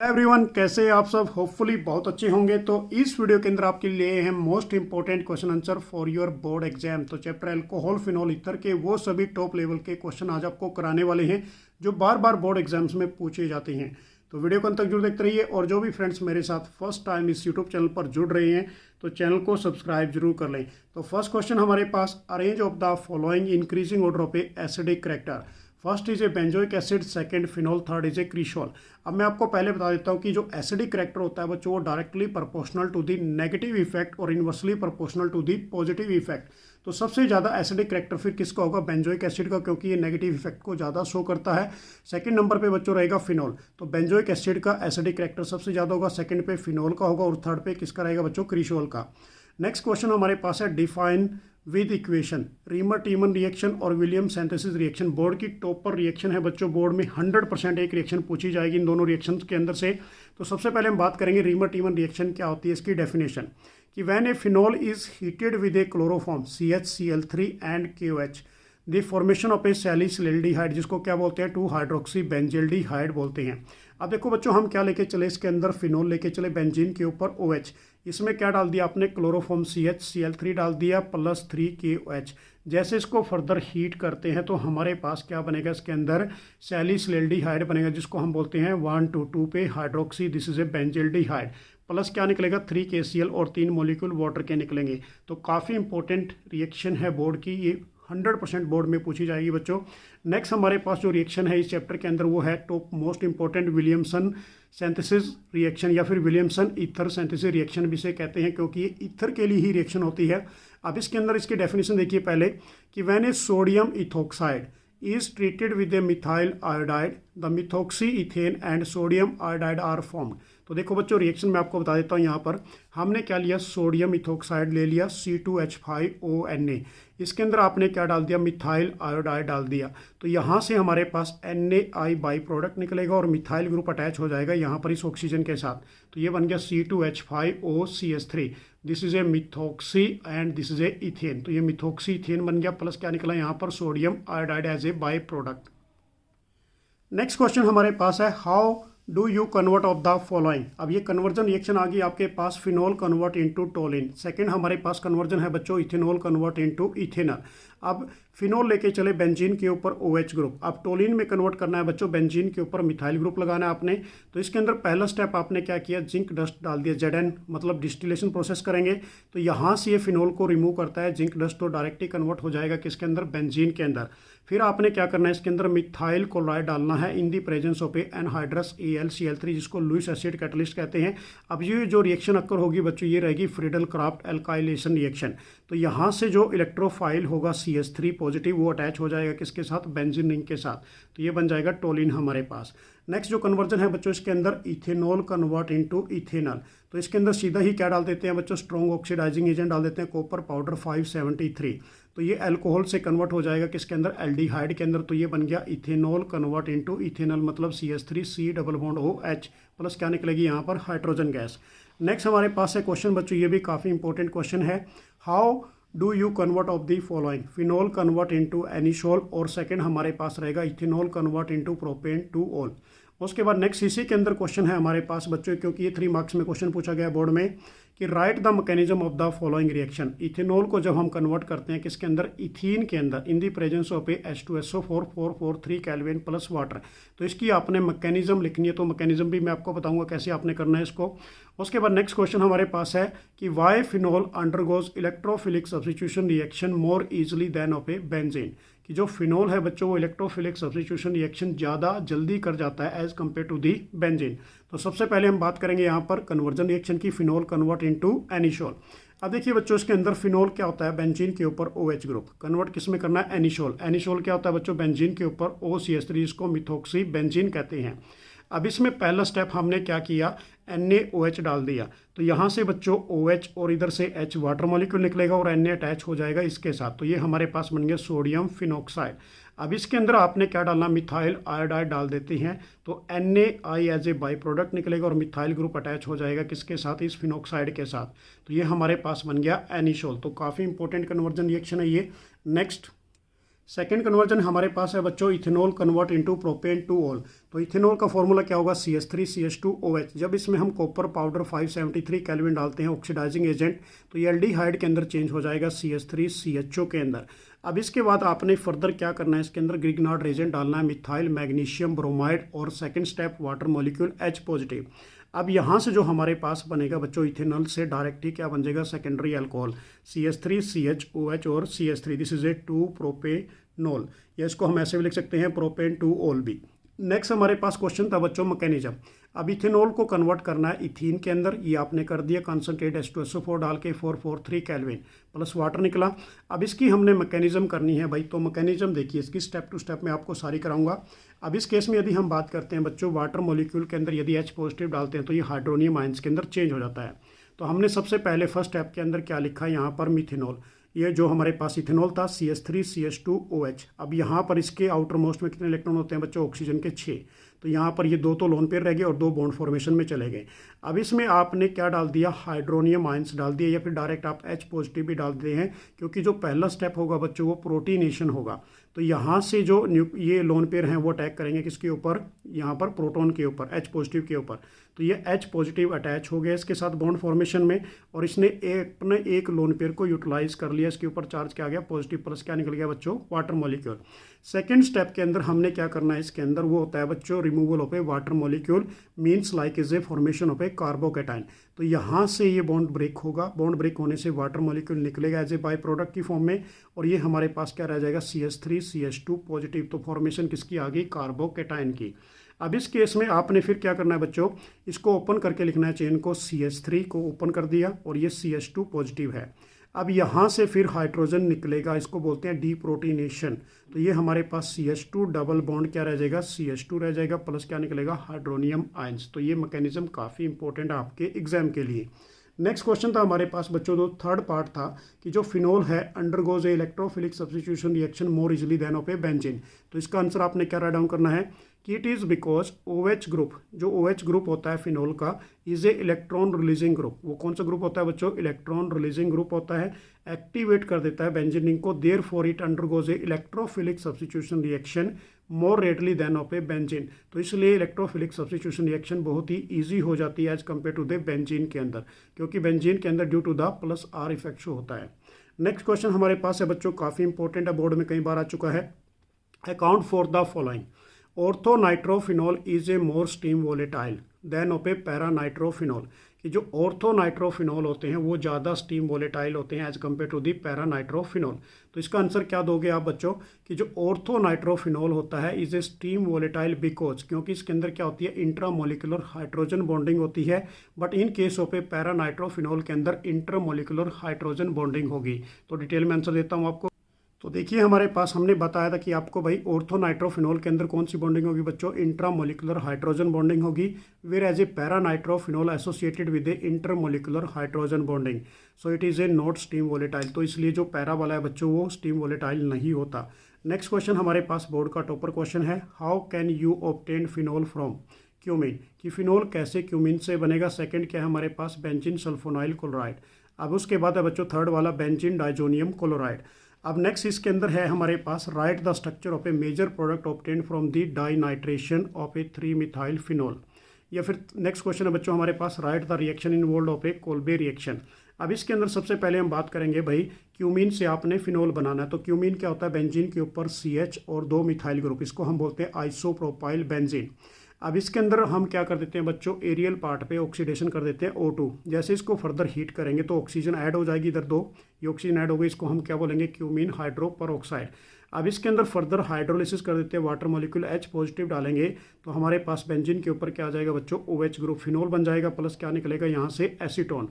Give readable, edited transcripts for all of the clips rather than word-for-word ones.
Everyone, कैसे हैं आप सब। होपफुली बहुत अच्छे होंगे। तो इस वीडियो के अंदर आपके लिए हैं most important question answer for your board exam. तो चैप्टर अल्कोहल फिनोल ईथर के वो सभी टॉप लेवल के क्वेश्चन आज आपको कराने वाले हैं जो बार बार बोर्ड एग्जाम्स में पूछे जाते हैं। तो वीडियो को अंत तक जरूर देखते रहिए। और जो भी फ्रेंड्स मेरे साथ फर्स्ट टाइम इस यूट्यूब चैनल पर जुड़ रहे हैं तो चैनल को सब्सक्राइब जरूर कर लें। तो फर्स्ट क्वेश्चन हमारे पास, arrange of the following increasing order of a acidic character. First is a benzoic acid, second phenol, third is a cresol. अब मैं आपको पहले बता देता हूँ कि जो एसिडिक करैक्टर होता है वो directly proportional to the negative effect और inversely proportional to the positive effect. तो सबसे ज़्यादा एसिडिक करैक्टर फिर किसका होगा? बेंजोइक एसिड का, क्योंकि ये नेगेटिव इफेक्ट को ज़्यादा शो करता है। सेकंड नंबर पे बच्चों रहेगा फिनोल। तो बेंजोइक एसिड का एसिडिक करैक्टर सबसे ज़्यादा होगा, सेकंड पे फिनोल का होगा और थर्ड पे किसका रहेगा बच्चों? क्रीशोल का। नेक्स्ट क्वेश्चन हमारे पास है, define with equation reamer टीमन reaction और विलियम सिंथेसिस रिएक्शन। बोर्ड की टॉपर रिएक्शन है बच्चों, बोर्ड में 100% एक रिएक्शन पूछी जाएगी इन दोनों रिएक्शंस के अंदर से। तो सबसे पहले हम बात करेंगे रीमर टीमन रिएक्शन क्या होती है, इसकी डेफिनेशन। कि when a phenol is heated with a chloroform CHCl3 and KOH, the formation of a salicylaldehyde, जिसको क्या बोलते हैं? 2 हाइड्रोक्सी बेंजिल्डिहाइड बोलते हैं। अब देखो बच्चों, हम क्या लेके चले इसके अंदर? फिनोल लेके चले, बेंजीन के ऊपर OH, इसमें क्या डाल दिया आपने? क्लोरोफॉर्म CHCl3 डाल दिया प्लस 3 KOH। जैसे इसको फर्दर हीट करते हैं तो हमारे पास क्या बनेगा? इसके अंदर सैलिसिल्डिहाइड बनेगा, जिसको हम बोलते हैं 1 to 2 पे hydroxy, this is a benzaldehyde. Plus क्या निकलेगा? 3 KCl और 3 मॉलिक्यूल वाटर के निकलेंगे। तो काफ़ी इंपॉर्टेंट रिएक्शन है बोर्ड की, ये 100% बोर्ड में पूछी जाएगी बच्चों। नेक्स्ट हमारे पास जो रिएक्शन है इस चैप्टर के अंदर वो है top most important, Williamson synthesis reaction या फिर विलियमसन ईथर सिंथेसिस रिएक्शन भी से कहते हैं, क्योंकि ये ईथर के लिए ही रिएक्शन होती है। अब इसके अंदर इसकी डेफिनेशन देखिए पहले, कि when A sodium ethoxide is treated with a methyl iodide, the methoxy ethane and sodium iodide are formed। तो देखो बच्चों, रिएक्शन मैं आपको बता देता हूँ। यहाँ पर हमने क्या लिया? सोडियम इथोक्साइड ले लिया, C2H5ONa। इसके अंदर आपने क्या डाल दिया? मिथाइल आयोडाइड डाल दिया। तो यहाँ से हमारे पास NaI बाई प्रोडक्ट निकलेगा और मिथाइल ग्रुप अटैच हो जाएगा यहाँ पर इस ऑक्सीजन के साथ। तो ये बन गया C2H5OCH3। This is A methoxy and this is A ethane. तो ये मिथोक्सी इथेन बन गया, प्लस क्या निकला यहाँ पर? Sodium iodide as a by product. Next question हमारे पास है, how do you convert of the following. अब ये कन्वर्जन रिएक्शन आ गई आपके पास, phenol convert into toluene. Second हमारे पास कन्वर्जन है बच्चों, इथेनॉल कन्वर्ट इनटू इथेनॉल। अब फिनोल लेके चले बेंजीन के ऊपर OH ग्रुप। अब टोलिन में कन्वर्ट करना है बच्चों, बेंजीन के ऊपर मिथाइल ग्रुप लगाना है आपने। तो इसके अंदर पहला स्टेप आपने क्या किया? जिंक डस्ट डाल दिया, ZN, मतलब डिस्टिलेशन प्रोसेस करेंगे। तो यहाँ से ये फिनोल को रिमूव करता है जिंक डस्ट, तो डायरेक्टली कन्वर्ट हो जाएगा किसके अंदर? बेंजीन के अंदर। फिर आपने क्या करना है? इसके अंदर मिथाइल क्लोराइड डालना है in the presence of a anhydrous AlCl3, जिसको लुईस एसिड कैटलिस्ट कहते हैं। अब ये जो रिएक्शन अक्कर होगी बच्चों, ये रहेगी फ्रीडल क्राफ्ट एल्काइलेशन रिएक्शन। तो यहाँ से जो इलेक्ट्रोफाइल होगा CH3 पॉजिटिव, वो अटैच हो जाएगा किसके साथ? बेंजीन रिंग के साथ। तो ये बन जाएगा टोलिन हमारे पास। नेक्स्ट जो कन्वर्जन है बच्चों, इसके अंदर इथेनॉल कन्वर्ट इनटू इथेनॉल। तो इसके अंदर सीधा ही क्या डाल देते हैं बच्चों? स्ट्रॉन्ग ऑक्सीडाइजिंग एजेंट डाल देते हैं, कॉपर पाउडर 573। तो ये अल्कोहल से कन्वर्ट हो जाएगा किसके अंदर? एल्डिहाइड के अंदर। तो ये बन गया इथेनॉल कन्वर्ट इनटू इथेनॉल, मतलब CH3C double bond OH, plus क्या निकलेगी यहाँ पर? Hydrogen gas. नेक्स्ट हमारे पास है क्वेश्चन बच्चों, ये भी काफ़ी इंपॉर्टेंट क्वेश्चन है, how do you convert of the following. Phenol convert into anisole, और सेकंड हमारे पास रहेगा इथेनॉल कन्वर्ट इनटू प्रोपेन 2-ऑल। उसके बाद नेक्स्ट इसी के अंदर क्वेश्चन है हमारे पास बच्चों, क्योंकि ये 3 मार्क्स में क्वेश्चन पूछा गया बोर्ड में, कि write the mechanism of the following reaction. Ethanol को जब हम कन्वर्ट करते हैं किसके अंदर? इथीन के अंदर, in the presence of a H2SO4 443 kelvin plus water. तो इसकी आपने मैकेनिज्म लिखनी है, तो मैकेनिज्म भी मैं आपको बताऊंगा कैसे आपने करना है इसको। उसके बाद नेक्स्ट क्वेश्चन हमारे पास है कि why phenol undergoes electrophilic substitution reaction more easily than of a benzene. कि जो फिनोल है बच्चों, वो इलेक्ट्रोफिलिक सब्स्टिट्यूशन रिएक्शन ज़्यादा जल्दी कर जाता है as compare to the benzene. तो सबसे पहले हम बात करेंगे यहाँ पर कन्वर्जन रिएक्शन की, फिनोल कन्वर्ट इनटू एनिसोल। अब देखिए बच्चों, इसके अंदर फिनोल क्या होता है? बेंजीन के ऊपर OH ग्रुप, कन्वर्ट किस में करना है? एनिसोल। एनिसोल क्या होता है बच्चों? बेंजीन के ऊपर OCH3, जिसको मिथोक्सी बेंजीन कहते हैं। अब इसमें पहला स्टेप हमने क्या किया? NaOH डाल दिया। तो यहाँ से बच्चों OH और इधर से H वाटर मॉलिक्यूल निकलेगा और Na अटैच हो जाएगा इसके साथ। तो ये हमारे पास बन गया सोडियम फिनोक्साइड। अब इसके अंदर आपने क्या डालना? मिथाइल आयोडाइड डाल देते हैं। तो NaI as a by product निकलेगा और मिथाइल ग्रुप अटैच हो जाएगा किसके साथ? इस फिनोक्साइड के साथ। तो ये हमारे पास बन गया एनिसोल। तो काफ़ी इंपॉर्टेंट कन्वर्जन रिएक्शन है ये। नेक्स्ट सेकेंड कन्वर्जन हमारे पास है बच्चों ethanol convert into propane two all. तो इथेनॉल का फॉर्मूला क्या होगा, CH3CH2OH। जब इसमें हम कॉपर पाउडर 573 केल्विन डालते हैं ऑक्सीडाइजिंग एजेंट, तो ये एल्डिहाइड के अंदर चेंज हो जाएगा CH3CHO के अंदर। अब इसके बाद आपने फर्दर क्या करना है, इसके अंदर ग्रिग्नार्ड रेजेंट डालना है, मिथाइल मैग्नीशियम ब्रोमाइड और second step water molecule H positive. अब यहाँ से जो हमारे पास बनेगा बच्चों इथेनॉल से डायरेक्ट ही क्या बन जाएगा, सेकेंडरी अल्कोहल CH3CHOH और CH3, this is A 2 propanol, या इसको हम ऐसे भी लिख सकते हैं प्रोपेन टू ऑल भी। नेक्स्ट हमारे पास क्वेश्चन था बच्चों मैकेनिज्म। अब इथेनॉल को कन्वर्ट करना है इथीन के अंदर, ये आपने कर दिया, कंसनट्रेट H2SO4 डाल के 443 केल्विन प्लस वाटर निकला। अब इसकी हमने मैकेनिज्म करनी है भाई, तो मैकेनिज्म देखिए इसकी स्टेप टू स्टेप मैं आपको सारी कराऊंगा। अब इस केस में यदि हम बात करते हैं बच्चों वाटर मॉलिक्यूल के अंदर यदि H पॉजिटिव डालते हैं तो ये हाइड्रोनियम आयंस के अंदर चेंज हो जाता है। तो हमने सबसे पहले फर्स्ट स्टेप के अंदर क्या लिखा है, यहाँ पर मिथेनॉल, ये जो हमारे पास इथेनॉल था CH3CH2OH। अब यहाँ पर इसके आउटर मोस्ट में कितने इलेक्ट्रॉन होते हैं बच्चों, ऑक्सीजन के 6। तो यहाँ पर ये 2 तो लोन पेयर रह गए और 2 बॉन्ड फॉर्मेशन में चले गए। अब इसमें आपने क्या डाल दिया, हाइड्रोनियम आयंस डाल दिए, या फिर डायरेक्ट आप H पॉजिटिव भी डाल दिए हैं, क्योंकि जो पहला स्टेप होगा बच्चों वो प्रोटीनेशन होगा। तो यहाँ से जो ये लोन पेयर हैं वो अटैक करेंगे किसके ऊपर, यहाँ पर प्रोटॉन के ऊपर, H पॉजिटिव के ऊपर। तो ये H पॉजिटिव अटैच हो गया इसके साथ बॉन्ड फॉर्मेशन में, और इसने अपने एक लोन पेयर को यूटिलाइज कर लिया, इसके ऊपर चार्ज क्या आ गया पॉजिटिव, प्लस क्या निकल गया बच्चों, वाटर मॉलिक्यूल। सेकेंड स्टेप के अंदर हमने क्या करना है, इसके अंदर वो होता है बच्चों removal of A water molecule, means like is a formation of A carbocation. तो यहाँ से ये बॉन्ड ब्रेक होगा, बॉन्ड ब्रेक होने से वाटर मॉलिक्यूल निकलेगा एज ए बाई प्रोडक्ट की फॉर्म में, और ये हमारे पास क्या रह जाएगा CH3CH2 पॉजिटिव। तो फॉर्मेशन किसकी आ गई, कार्बोकेटाइन की। अब इस केस में आपने फिर क्या करना है बच्चों, इसको ओपन करके लिखना है, चेन को CH3 को ओपन कर दिया और ये CH2 पॉजिटिव है। अब यहाँ से फिर हाइड्रोजन निकलेगा, इसको बोलते हैं डीप्रोटीनेशन। तो ये हमारे पास CH2 डबल बॉन्ड क्या रह जाएगा, CH2 रह जाएगा, प्लस क्या निकलेगा, हाइड्रोनियम आयंस। तो ये मैकेनिज्म काफ़ी इंपॉर्टेंट है आपके एग्जाम के लिए। नेक्स्ट क्वेश्चन था हमारे पास बच्चों, जो थर्ड पार्ट था कि जो फिनोल है undergoes a electrophilic substitution reaction more easily than of a benzene. तो इसका आंसर आपने क्या राइट डाउन करना है कि it is because OH group, जो OH ग्रुप होता है फिनोल का, is a electron releasing group. वो कौन सा ग्रुप होता है बच्चों, इलेक्ट्रॉन रिलीजिंग ग्रुप होता है, एक्टिवेट कर देता है बेंजीन रिंग को, therefore it undergoes a electrophilic substitution reaction more readily than of a benzene. तो इसलिए इलेक्ट्रोफिलिक सब्स्टिट्यूशन रिएक्शन बहुत ही ईजी हो जाती है as compare to the benzene के अंदर, क्योंकि बेंजीन के अंदर due to the +R effect show होता है। नेक्स्ट क्वेश्चन हमारे पास है बच्चों, काफ़ी इंपॉर्टेंट है, बोर्ड में कई बार आ चुका है। Account for the following, orthonitrophenol is a more steam volatile than of a paranitrophenol. कि जो ऑर्थोनाइट्रोफिनॉल होते हैं वो ज़्यादा स्टीम वोलेटाइल होते हैं as compare to the paranitrophenol. तो इसका आंसर क्या दोगे आप बच्चों कि जो ऑर्थोनाइट्रोफिनॉल होता है is a steam volatile because, क्योंकि इसके अंदर क्या होती है, इंट्रामोलिकुलर हाइड्रोजन बॉन्डिंग होती है, but in case of a paranitrophenol के अंदर इंटरमोलिकुलर हाइड्रोजन बॉन्डिंग होगी। तो डिटेल में आंसर देता हूँ आपको। तो देखिए हमारे पास हमने बताया था कि आपको भाई ऑर्थोनाइट्रोफिनॉल के अंदर कौन सी बॉन्डिंग होगी बच्चों, इंट्रामोलिकुलर हाइड्रोजन बॉन्डिंग होगी, whereas a paranitrophenol associated with a intermolecular hydrogen bonding, so it is a not steam volatile. तो इसलिए जो पैरा वाला है बच्चों वो स्टीम वोलेटाइल नहीं होता। नेक्स्ट क्वेश्चन हमारे पास बोर्ड का टॉपर क्वेश्चन है, how can you obtain phenol from cumene, कि फिनॉल कैसे क्यूमीन से बनेगा। सेकंड क्या है हमारे पास, बेंजीन सल्फोनाइल क्लोराइड। अब उसके बाद है बच्चों थर्ड वाला बेंजीन डाइजोनियम क्लोराइड। अब नेक्स्ट इसके अंदर है हमारे पास, write the structure of a major product obtain from the dinitration of a three methyl phenol. या फिर नेक्स्ट क्वेश्चन है बच्चों हमारे पास, write the reaction involve of a Kolbe reaction. अब इसके अंदर सबसे पहले हम बात करेंगे भाई क्यूमीन से आपने फिनॉल बनाना है। तो क्यूमीन क्या होता है, बेंजीन के ऊपर CH और 2 मिथाइल ग्रुप, इसको हम बोलते हैं आइसोप्रोपाइल बेंजीन। अब इसके अंदर हम क्या कर देते हैं बच्चों, एरियल पार्ट पे ऑक्सीडेशन कर देते हैं O2। जैसे इसको फर्दर हीट करेंगे तो ऑक्सीजन ऐड हो जाएगी, इधर 2 ये ऑक्सीजन ऐड हो गई, इसको हम क्या बोलेंगे, क्यूमीन हाइड्रोपरऑक्साइड। अब इसके अंदर फर्दर हाइड्रोलिसिस कर देते हैं, वाटर मॉलिक्यूल H पॉजिटिव डालेंगे तो हमारे पास बेंजीन के ऊपर क्या आ जाएगा बच्चों, OH ग्रुप, फिनॉल बन जाएगा, प्लस क्या निकलेगा यहाँ से एसीटोन।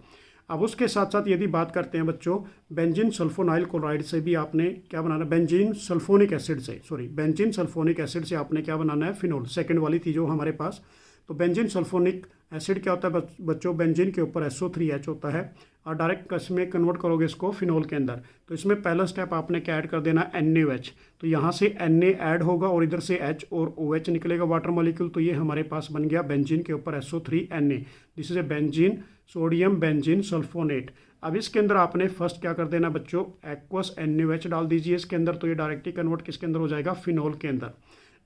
अब उसके साथ साथ यदि बात करते हैं बच्चों बेंजीन सल्फोनाइल क्लोराइड से भी आपने क्या बनाना, बेंजीन सल्फोनिक एसिड से, बेंजीन सल्फोनिक एसिड से आपने क्या बनाना है, फिनॉल, सेकंड वाली थी जो हमारे पास। तो बेंजीन सल्फोनिक एसिड क्या होता है बच्चों, बेंजीन के ऊपर SO3H होता है और डायरेक्ट इसमें कन्वर्ट करोगे इसको फिनॉल के अंदर। तो इसमें पहला स्टेप आपने क्या ऐड कर देना, NaOH। तो यहाँ से Na ऐड होगा और इधर से H और OH निकलेगा वाटर मॉलिक्यूल। तो ये हमारे पास बन गया बेंजीन के ऊपर SO3Na, this is A benzene sodium benzene sulphonate. अब इसके अंदर आपने फर्स्ट क्या कर देना बच्चों, एक्वस NaOH डाल दीजिए इसके अंदर, तो ये डायरेक्टली कन्वर्ट किसके अंदर हो जाएगा, फिनोल के अंदर।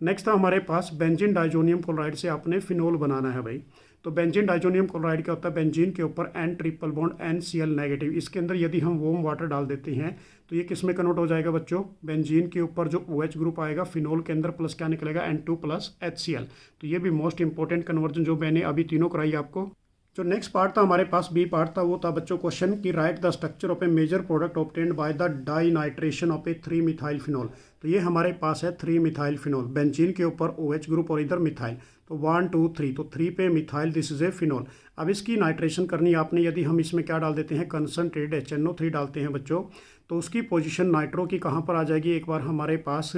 नेक्स्ट था हमारे पास बेंजीन डाइजोनियम क्लोराइड से आपने फिनोल बनाना है भाई। तो बेंजीन डाइजोनियम क्लोराइड क्या होता है, बेंजीन के ऊपर N triple bond NCl negative, इसके अंदर यदि हम वार्म वाटर डाल देते हैं तो ये किस में कन्वर्ट हो जाएगा बच्चों, बेंजीन के ऊपर जो OH ग्रुप आएगा फिनोल के अंदर प्लस क्या निकलेगा, N2 प्लस HCl। तो ये भी मोस्ट इंपॉर्टेंट कन्वर्जन जो मैंने अभी तीनों कराई आपको। जो नेक्स्ट पार्ट था हमारे पास बी पार्ट था, वो था बच्चों क्वेश्चन कि write the structure of a major product obtained by the dinitration of a 3 methyl phenol. तो ये हमारे पास है 3 मिथाइल फिनोल, बेंजीन के ऊपर OH ग्रुप और इधर मिथाइल, तो 1 2 3, तो 3 पे methyl, this is A phenol. अब इसकी नाइट्रेशन करनी आपने, यदि हम इसमें क्या डाल देते हैं, कंसनट्रेटेड HNO3 डालते हैं बच्चों, तो उसकी पोजीशन नाइट्रो की कहाँ पर आ जाएगी, एक बार हमारे पास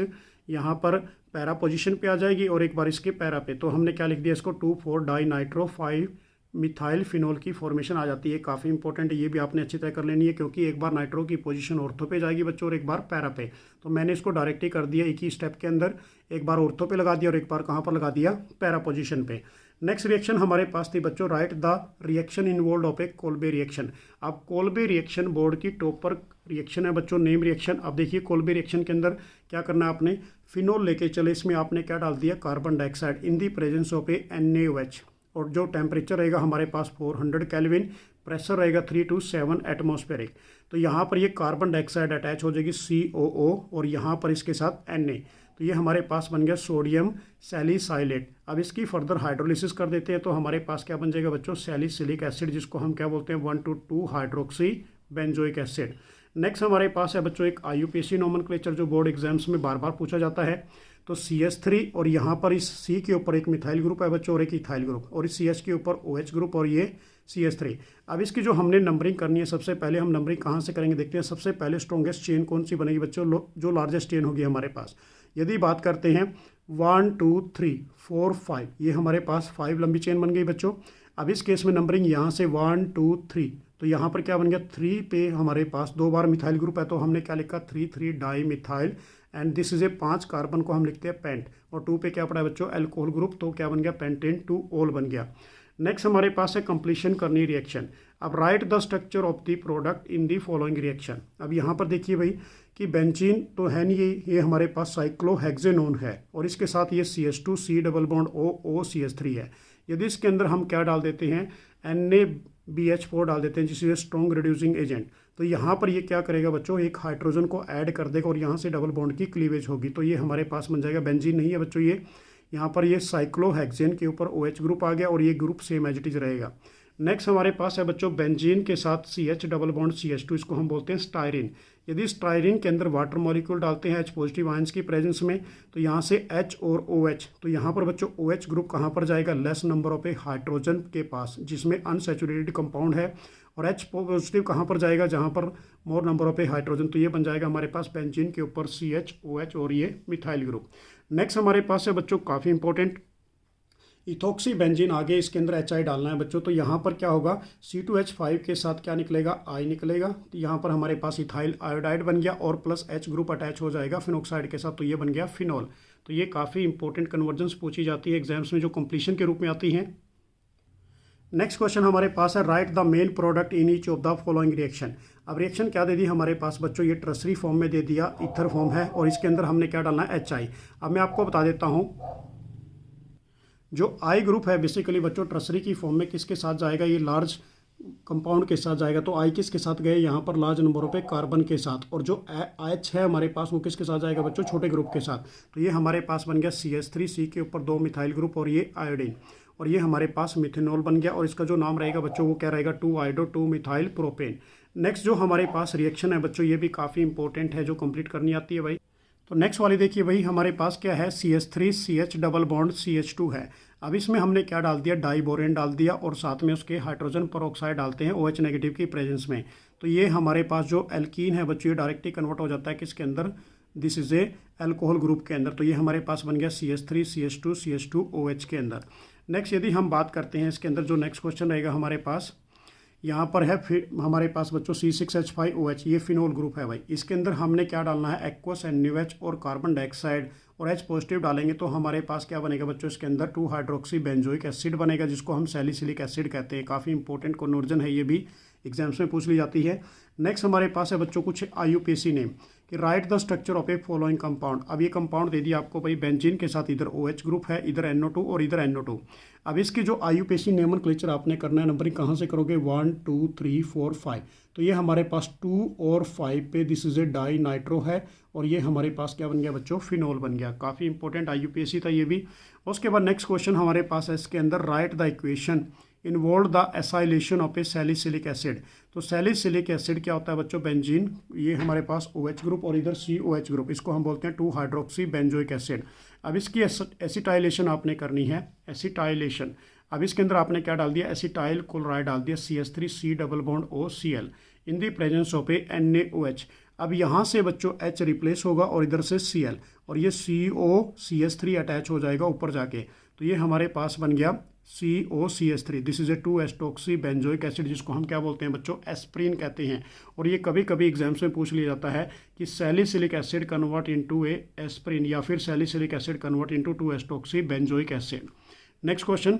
यहाँ पर पैरा पोजीशन पे आ जाएगी और एक बार इसके पैरा पे। तो हमने क्या लिख दिया इसको, 2,4 डाई नाइट्रो 5 मिथाइल फिनोल की फॉर्मेशन आ जाती है। काफ़ी इंपॉर्टेंट है, ये भी आपने अच्छी तरह कर लेनी है, क्योंकि एक बार नाइट्रो की पोजीशन ऑर्थो पे जाएगी बच्चों और एक बार पैरा पे। तो मैंने इसको डायरेक्टली कर दिया एक ही स्टेप के अंदर, एक बार ऑर्थो पे लगा दिया और एक बार कहाँ पर लगा दिया, पैरा पोजीशन पे। नेक्स्ट रिएक्शन हमारे पास थी बच्चों, right the reaction involve of a Kolbe reaction. अब कोल्बे रिएक्शन बोर्ड की टॉप पर रिएक्शन है बच्चों, नेम रिएक्शन। अब देखिए कोल्बे रिएक्शन के अंदर क्या करना है आपने, फिनोल लेके चले, इसमें आपने क्या डाल दिया, carbon dioxide in the presence of A NaOH, और जो टेम्परेचर रहेगा हमारे पास 400 केल्विन, प्रेशर रहेगा 3 to 7 एटमॉस्फेरिक। तो यहाँ पर ये कार्बन डाइऑक्साइड अटैच हो जाएगी COO और यहाँ पर इसके साथ Na, तो ये हमारे पास बन गया सोडियम सैलिसाइलेट। अब इसकी फर्दर हाइड्रोलिसिस कर देते हैं तो हमारे पास क्या बन जाएगा बच्चों, सैलिसिलिक एसिड, जिसको हम क्या बोलते हैं 1 to 2 hydroxy benzoic acid. Next हमारे पास है बच्चों एक IUPAC नोमेनक्लेचर जो बोर्ड एग्जाम्स में बार बार पूछा जाता है। तो CH3 और यहाँ पर इस C के ऊपर एक मिथाइल ग्रुप है बच्चों और एक इथाइल ग्रुप, और इस CH के ऊपर OH ग्रुप और ये CH3। अब इसकी जो हमने नंबरिंग करनी है, सबसे पहले हम नंबरिंग कहाँ से करेंगे देखते हैं। सबसे पहले स्ट्रॉन्गेस्ट चेन कौन सी बनेगी बच्चों, जो लार्जेस्ट चेन होगी हमारे पास। यदि बात करते हैं 1 2 3 4 5, ये हमारे पास 5 लंबी चेन बन गई बच्चों। अब इस केस में नंबरिंग यहाँ से 1 2 3, तो यहाँ पर क्या बन गया, 3 पे हमारे पास 2 बार मिथाइल ग्रुप है, तो हमने क्या लिखा 3 di methyl, and this is A 5 carbon को हम लिखते हैं पेंट, और 2 पे क्या पड़ा है बच्चों, एल्कोहल ग्रुप, तो क्या बन गया, पेंटेन 2 ओल बन गया। नेक्स्ट हमारे पास है कंप्लीशन करनी रिएक्शन। अब right the structure of the product in the following reaction. अब यहाँ पर देखिए भाई कि बेंजीन तो है नहीं, ये हमारे पास साइक्लोहेक्सेनोन है, और इसके साथ ये CH2 C double bond OCH3 है। यदि इसके अंदर हम क्या डाल देते हैं, NaBH4 डाल देते हैं, जिसे स्ट्रॉन्ग रिड्यूसिंग एजेंट, तो यहाँ पर ये क्या करेगा बच्चों, एक हाइड्रोजन को ऐड कर देगा और यहाँ से डबल बॉन्ड की क्लीवेज होगी, तो ये हमारे पास बन जाएगा, बेंजीन नहीं है बच्चों ये, यहाँ पर ये साइक्लोहेक्सेन के ऊपर OH ग्रुप आ गया और ये group same as it is रहेगा। नेक्स्ट हमारे पास है बच्चों बेंजीन के साथ CH डबल बॉन्ड CH2, इसको हम बोलते हैं स्टायरिन। यदि स्टायरिन के अंदर वाटर मॉलिक्यूल डालते हैं H पॉजिटिव आयंस की प्रेजेंस में, तो यहाँ से H और OH, तो यहाँ पर बच्चों OH ग्रुप कहाँ पर जाएगा, less number of A hydrogen के पास, जिसमें अनसैचुरेटेड कंपाउंड है, और H पॉजिटिव कहाँ पर जाएगा, जहाँ पर मोर नंबर ऑफ ए हाइड्रोजन, तो ये बन जाएगा हमारे पास बेंजीन के ऊपर CH OH और ये मिथाइल ग्रुप। नेक्स्ट हमारे पास है बच्चों काफ़ी इंपॉर्टेंट इथोक्सी बेंजीन, आगे इसके अंदर HI डालना है बच्चों, तो यहाँ पर क्या होगा, C2H5 के साथ क्या निकलेगा, I निकलेगा, तो यहाँ पर हमारे पास इथाइल आयोडाइड बन गया और प्लस H ग्रुप अटैच हो जाएगा फिनोक्साइड के साथ, तो ये बन गया फिनोल। तो ये काफ़ी इंपॉर्टेंट कन्वर्जेंस पूछी जाती है एग्जाम्स में, जो कंप्लीशन के रूप में आती हैं। नेक्स्ट क्वेश्चन हमारे पास है, right the main product in each of the following reaction. अब रिएक्शन क्या दे दी हमारे पास बच्चों, ये ट्रसरी फॉर्म में दे दिया, ईथर फॉर्म है, और इसके अंदर हमने क्या डालना है, HI। अब मैं आपको बता देता हूँ, जो I ग्रुप है बेसिकली बच्चों ट्रसरी की फॉर्म में किसके साथ जाएगा, ये लार्ज कंपाउंड के साथ जाएगा, तो I किसके साथ गए, यहाँ पर लार्ज नंबरों पे कार्बन के साथ, और जो H है हमारे पास वो किसके साथ जाएगा बच्चों, छोटे ग्रुप के साथ। तो ये हमारे पास बन गया CH3, C के ऊपर 2 मिथाइल ग्रुप और ये आयोडीन, और ये हमारे पास मिथेनॉल बन गया, और इसका जो नाम रहेगा बच्चों वो क्या रहेगा, 2 मिथाइल प्रोपेन। नेक्स्ट जो हमारे पास रिएक्शन है बच्चों, ये भी काफ़ी इंपॉर्टेंट है, जो कंप्लीट करनी आती है भाई। तो नेक्स्ट वाली देखिए भाई, हमारे पास क्या है, CH3 CH double bond CH2 है। अब इसमें हमने क्या डाल दिया, डाइबोरेन डाल दिया, और साथ में उसके हाइड्रोजन परऑक्साइड डालते हैं OH नेगेटिव की प्रेजेंस में। तो ये हमारे पास जो एल्कीन है बच्चों, ये डायरेक्टली कन्वर्ट हो जाता है किसके अंदर, this is A alcohol group के अंदर, तो ये हमारे पास बन गया CH3 CH2 CH2 OH के अंदर। नेक्स्ट यदि हम बात करते हैं इसके अंदर, जो नेक्स्ट क्वेश्चन रहेगा हमारे पास, यहाँ पर है फिर हमारे पास बच्चों C6H5OH, ये फिनोल ग्रुप है भाई। इसके अंदर हमने क्या डालना है, एक्वस NaOH और कार्बन डाइऑक्साइड और H पॉजिटिव डालेंगे, तो हमारे पास क्या बनेगा बच्चों, इसके अंदर 2 हाइड्रोक्सी बेंजोइक एसिड बनेगा, जिसको हम सैलिसिलिक एसिड कहते हैं। काफ़ी इंपॉर्टेंट कन्वर्जन है ये भी, एग्जाम्स में पूछ ली जाती है। नेक्स्ट हमारे पास है बच्चों कुछ IUPAC नेम कि write the structure of A following compound. अब ये कंपाउंड दे दिया आपको भाई, बेंजीन के साथ इधर OH ग्रुप है, इधर NO2 और इधर NO2। अब इसकी जो IUPAC नोमेनक्लेचर आपने करना है, नंबरिंग कहाँ से करोगे, 1 2 3 4 5। तो ये हमारे पास 2 और 5 पे this is a dinitro है, और ये हमारे पास क्या बन गया बच्चों, फिनोल बन गया। काफ़ी इंपॉर्टेंट IUPAC था ये भी। उसके बाद नेक्स्ट क्वेश्चन हमारे पास है इसके अंदर, right the equation involve the acylation of A salicylic acid. तो सैलिसिलिक एसिड क्या होता है बच्चों, बेंजीन, ये हमारे पास OH ग्रुप और इधर COH ग्रुप, इसको हम बोलते हैं 2 हाइड्रोक्सी बेंजोइक एसिड। अब इसकी एसिटाइलेशन आपने करनी है, एसिटाइलेशन। अब इसके अंदर आपने क्या डाल दिया, एसिटाइल क्लोराइड डाल दिया, CH3C double bond OCl in the presence of A NaOH। अब यहाँ से बच्चों H रिप्लेस होगा और इधर से Cl, और ये COCH3 अटैच हो जाएगा ऊपर जाके। तो ये हमारे पास बन गया COCH3। This is a two acetoxy benzoic acid, जिसको हम क्या बोलते हैं बच्चों, एस्प्रिन कहते हैं। और ये कभी कभी एग्जाम्स में पूछ लिया जाता है कि salicylic acid convert into a aspirin, या फिर salicylic acid convert into two acetoxy benzoic acid. Next question,